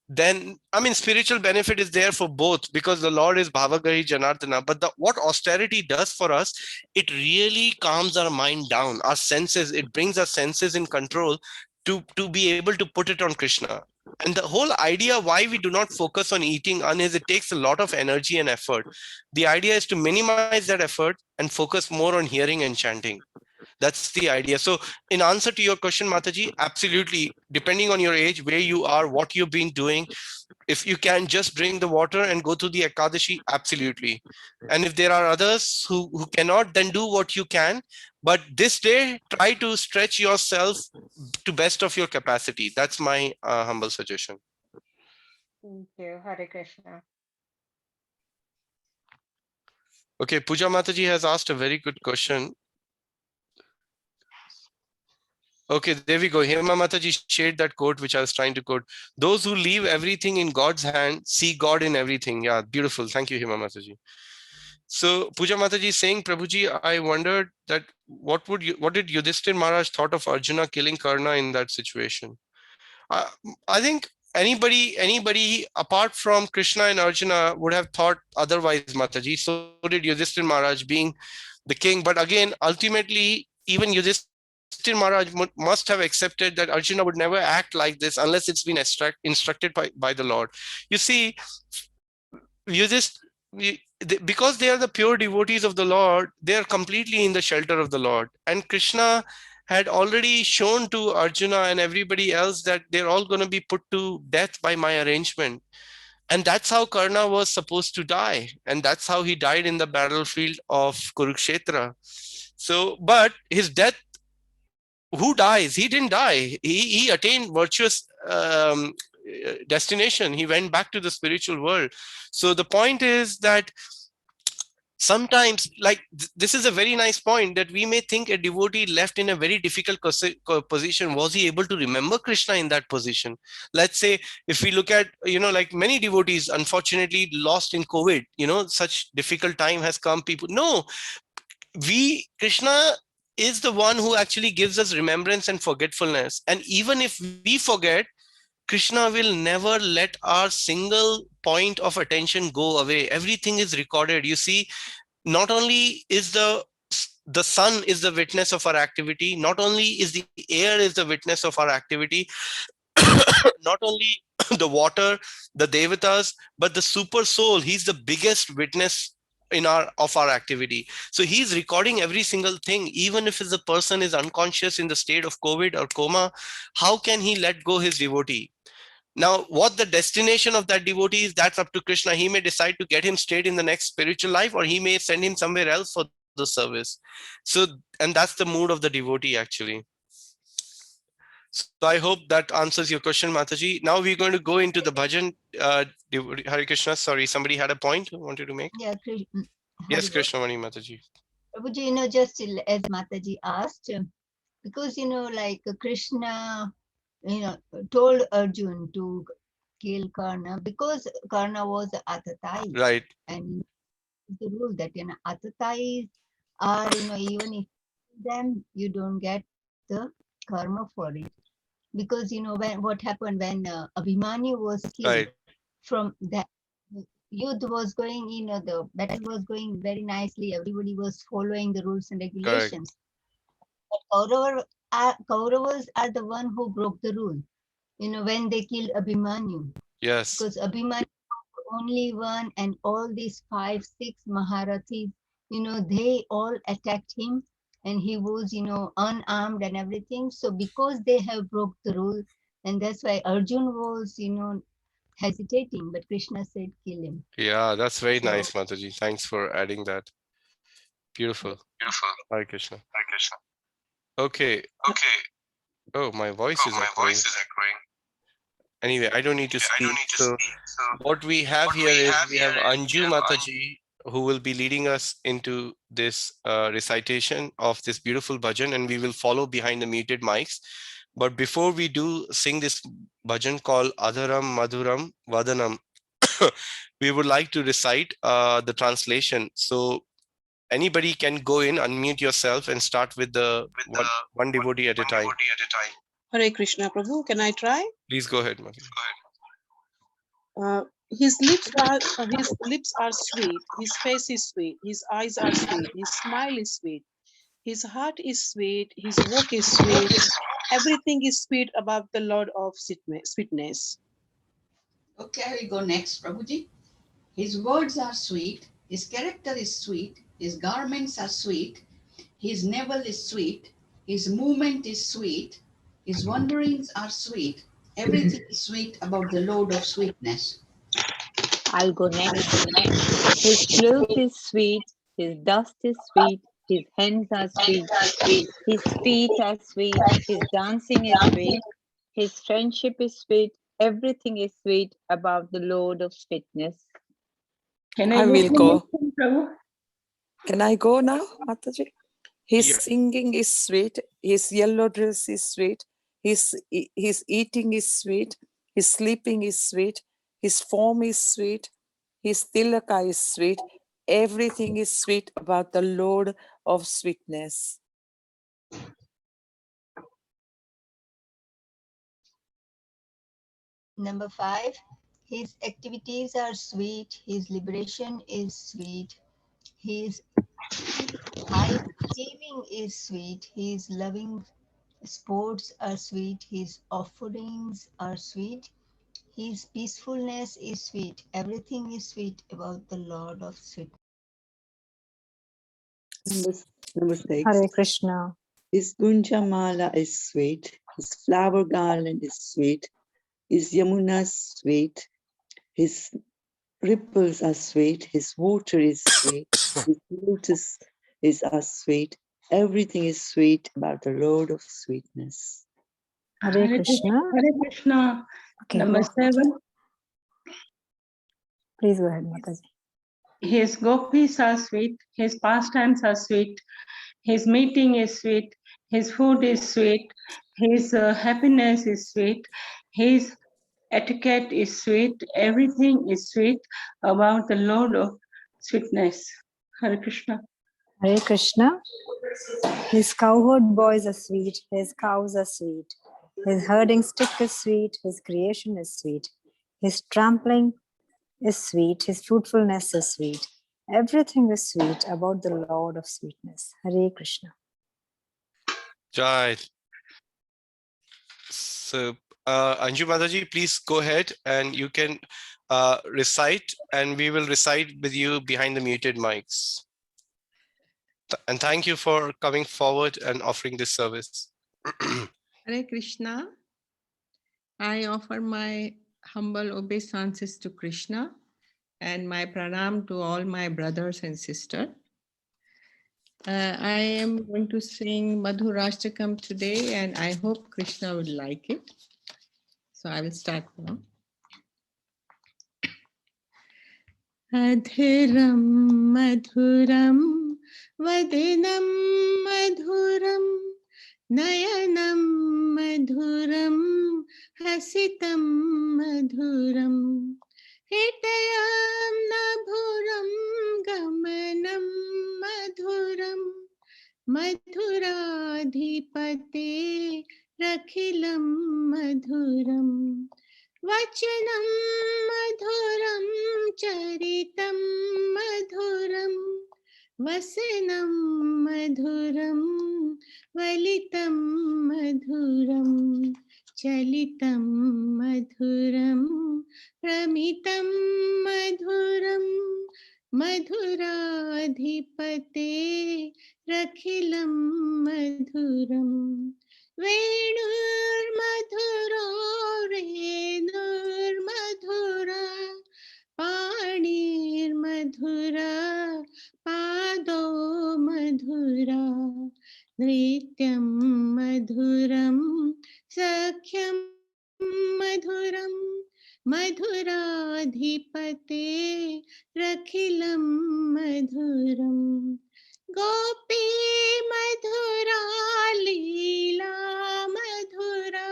then, I mean, spiritual benefit is there for both, because the Lord is Bhavagari Janardana. But what austerity does for us, it really calms our mind down, our senses, it brings our senses in control to be able to put it on Krishna. And the whole idea why we do not focus on eating is it takes a lot of energy and effort. The idea is to minimize that effort and focus more on hearing and chanting. That's the idea. So in answer to your question, Mataji, absolutely. Depending on your age, where you are, what you've been doing, if you can just drink the water and go to the Ekadashi, absolutely. And if there are others who cannot, then do what you can. But this day, try to stretch yourself to best of your capacity. That's my humble suggestion. Thank you. Hare Krishna. Okay, Puja Mataji has asked a very good question. Okay, there we go. Hema Mataji shared that quote, which I was trying to quote. Those who leave everything in God's hand see God in everything. Yeah, beautiful. Thank you, Hema Mataji. So Puja Mataji is saying, Prabhuji, I wondered that what did Yudhishthir Maharaj thought of Arjuna killing Karna in that situation? I think anybody apart from Krishna and Arjuna would have thought otherwise, Mataji. So did Yudhishthir Maharaj, being the king. But again, ultimately, even Yudhishthir Yudhishthir Maharaj must have accepted that Arjuna would never act like this unless it's been instructed by the Lord. You see, because they are the pure devotees of the Lord, they are completely in the shelter of the Lord. And Krishna had already shown to Arjuna and everybody else that they're all going to be put to death by my arrangement. And that's how Karna was supposed to die. And that's how he died in the battlefield of Kurukshetra. So, but his death, who dies? He didn't die. He attained virtuous destination. He went back to the spiritual world. So the point is that sometimes, like this is a very nice point, that we may think a devotee left in a very difficult position, was he able to remember Krishna in that position? Let's say if we look at, like many devotees unfortunately lost in COVID, such difficult time has come. People, no, Krishna is the one who actually gives us remembrance and forgetfulness. And even if we forget, Krishna will never let our single point of attention go away. Everything is recorded. You see, not only is the sun is the witness of our activity, not only is the air is the witness of our activity, not only the water, the devatas, but the super soul, he's the biggest witness of our activity. So he's recording every single thing. Even if the person is unconscious in the state of COVID or coma, how can he let go his devotee? Now, what the destination of that devotee is, that's up to Krishna. He may decide to get him straight in the next spiritual life, or he may send him somewhere else for the service. So, and that's the mood of the devotee actually. So I hope that answers your question, Mataji. Now we're going to go into the bhajan. Hare Krishna, sorry, somebody had a point wanted to make? Yeah, Yes, Krishnamani Mataji. Prabhuji, just as Mataji asked, because, like Krishna, told Arjun to kill Karna because Karna was Atatai. Right. And the rule that, Atatais are, even if them, you don't get the karma for it. Because, what happened when Abhimanyu was killed, right, from that, Yudh was going, the battle was going very nicely. Everybody was following the rules and regulations. But Kauravas are the one who broke the rule, when they killed Abhimanyu. Yes. Because Abhimanyu was the only one, and all these 5, 6 Maharathis, they all attacked him, and he was, unarmed and everything. So because they have broke the rule, and that's why Arjun was, hesitating, but Krishna said, kill him. Yeah, that's very nice, Mataji. Thanks for adding that. Beautiful. Beautiful. Hare Krishna. Hare Krishna. Okay. Okay. Oh, my voice is echoing. Anyway, I don't need to speak. So what we have here is we have Anju Mataji, who will be leading us into this recitation of this beautiful bhajan, and we will follow behind the muted mics. But before we do sing this bhajan called Adharam Madhuram Vadanam, we would like to recite the translation. So anybody can go in, unmute yourself, and start with the one devotee at a time. Hare Krishna, Prabhu. Can I try? Please go ahead, Mataji. His lips are sweet. His face is sweet. His eyes are sweet. His smile is sweet. His heart is sweet. His walk is sweet. Everything is sweet about the Lord of sweetness. Okay, I will go next, Prabhuji. His words are sweet. His character is sweet. His garments are sweet. His navel is sweet. His movement is sweet. His wanderings are sweet. Everything is sweet about the Lord of sweetness. I'll go next. His cloak is sweet. His dust is sweet. His hands are sweet. His feet are sweet. His dancing is sweet. His friendship is sweet. Everything is sweet about the Lord of sweetness. Can I will go. Can I go now, Mataji? His singing is sweet. His yellow dress is sweet. His eating is sweet. His sleeping is sweet. His form is sweet. His tilaka is sweet. Everything is sweet about the Lord of sweetness. Number 5, his activities are sweet. His liberation is sweet. His high achieving is sweet. His loving sports are sweet, his offerings are sweet, his peacefulness is sweet. Everything is sweet about the Lord of sweet. Number 6. Hare Krishna. His Gunjamala is sweet. His flower garland is sweet. His Yamuna is sweet. His ripples are sweet. His water is sweet. His lotus are sweet. Everything is sweet about the Lord of sweetness. Hare Krishna. Hare Krishna. Okay, Number 7. Please go ahead, Mataji. His gopis are sweet. His pastimes are sweet. His meeting is sweet. His food is sweet. His happiness is sweet. His etiquette is sweet. Everything is sweet about the Lord of sweetness. Hare Krishna. Hare Krishna. His cowherd boys are sweet. His cows are sweet. His herding stick is sweet. His creation is sweet. His trampling is sweet. His fruitfulness is sweet. Everything is sweet about the Lord of sweetness. Hare Krishna. Jai. So, Anju Mataji, please go ahead and you can recite, and we will recite with you behind the muted mics. And thank you for coming forward and offering this service. Hare Krishna. I offer my humble obeisances to Krishna and my pranam to all my brothers and sisters. I am going to sing Madhurashtakam today, and I hope Krishna will like it. So I will start now. Adhiram madhuram vadinam madhuram nayanam madhuram hasitam madhuram hitayam nabhuram gamanam madhuram madhuradhipate rakhilam madhuram vachanam madhuram charitam madhuram vasanam madhuram valitam madhuram chalitam madhuram pramitam madhuram madhuradhipate rakhilam madhuram venur madhura renur madhura panir madhura pado madhura nrityam madhuram sakhyam madhuram madhuradhipate rakhilam madhuram gopi madhura leela madhura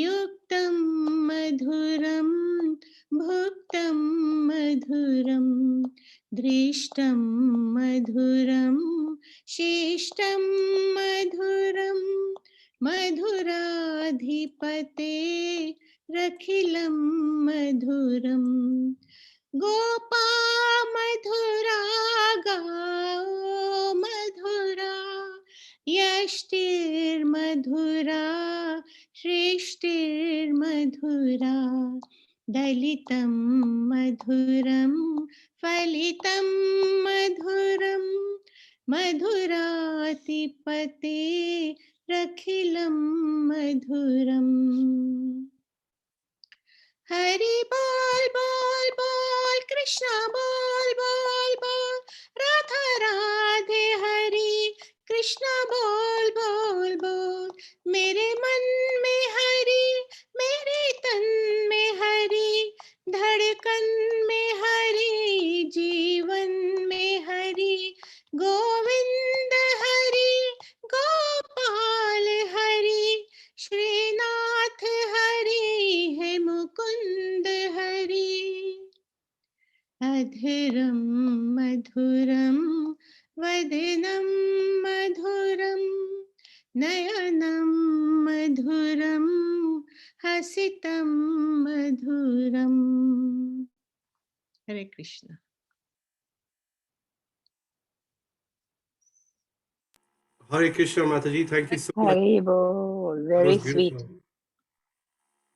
yuktam madhuram bhuktam madhuram drishtam madhuram shishtam madhuram madhuradhipate rakhilam madhuram gopa madhura gao madhura yashtir madhura shrishtir madhura dalitam madhuram falitam madhuram madhuratipate rakhilam madhuram. Hari bol bol bol Krishna bol bol bol Radha Radhe Hari Krishna bol bol bol mere man mein Hari mere tan mein Hari धड़कन में हरि जीवन में हरि गोविंद हरि गोपाल हरि श्रीनाथ हरि है मुकुंद हरि अधरम मधुरम वदनम मधुरम नयनम मधुरम हसितम मधुरम. Hare Krishna. Hare Krishna, Mataji. Thank you so much. Haribol, That very was sweet. beautiful.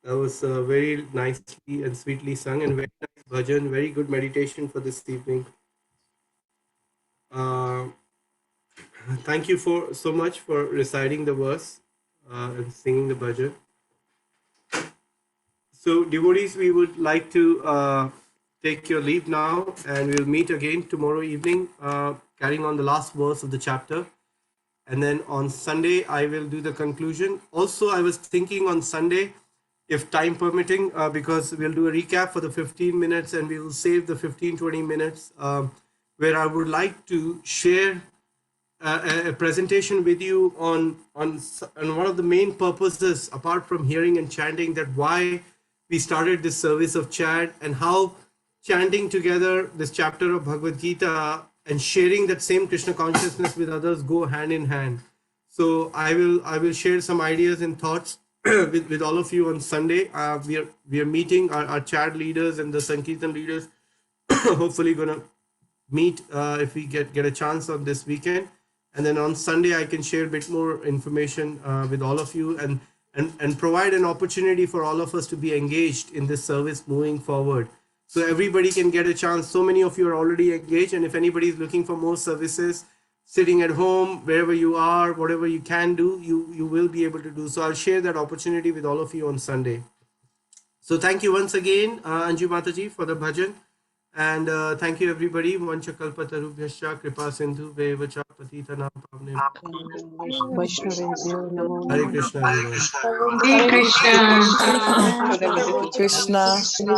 That was very nicely and sweetly sung, and very nice bhajan. Very good meditation for this evening. Thank you for so much for reciting the verse and singing the bhajan. So, devotees, we would like to take your leave now, and we'll meet again tomorrow evening, carrying on the last verse of the chapter. And then on Sunday, I will do the conclusion. Also, I was thinking on Sunday, if time permitting, because we'll do a recap for the 15 minutes and we will save the 15-20 minutes, where I would like to share a presentation with you on one of the main purposes, apart from hearing and chanting, that why we started this service of chant, and how chanting together this chapter of Bhagavad Gita and sharing that same Krishna consciousness with others go hand in hand. So I will share some ideas and thoughts with all of you on Sunday. We are meeting our chat leaders and the Sankirtan leaders. Hopefully gonna meet if we get a chance on this weekend. And then on Sunday, I can share a bit more information with all of you and provide an opportunity for all of us to be engaged in this service moving forward. So everybody can get a chance. So many of you are already engaged. And if anybody is looking for more services, sitting at home, wherever you are, whatever you can do, you will be able to do. So I'll share that opportunity with all of you on Sunday. So thank you once again, Anju Mataji, for the bhajan. And thank you, everybody. Vancha kalpatarubhyascha kripa sindhu vevacha patitanam pavnem. Vaishnavebhyo namo Hare namaha. Krishna. Hare Krishna. Krishna.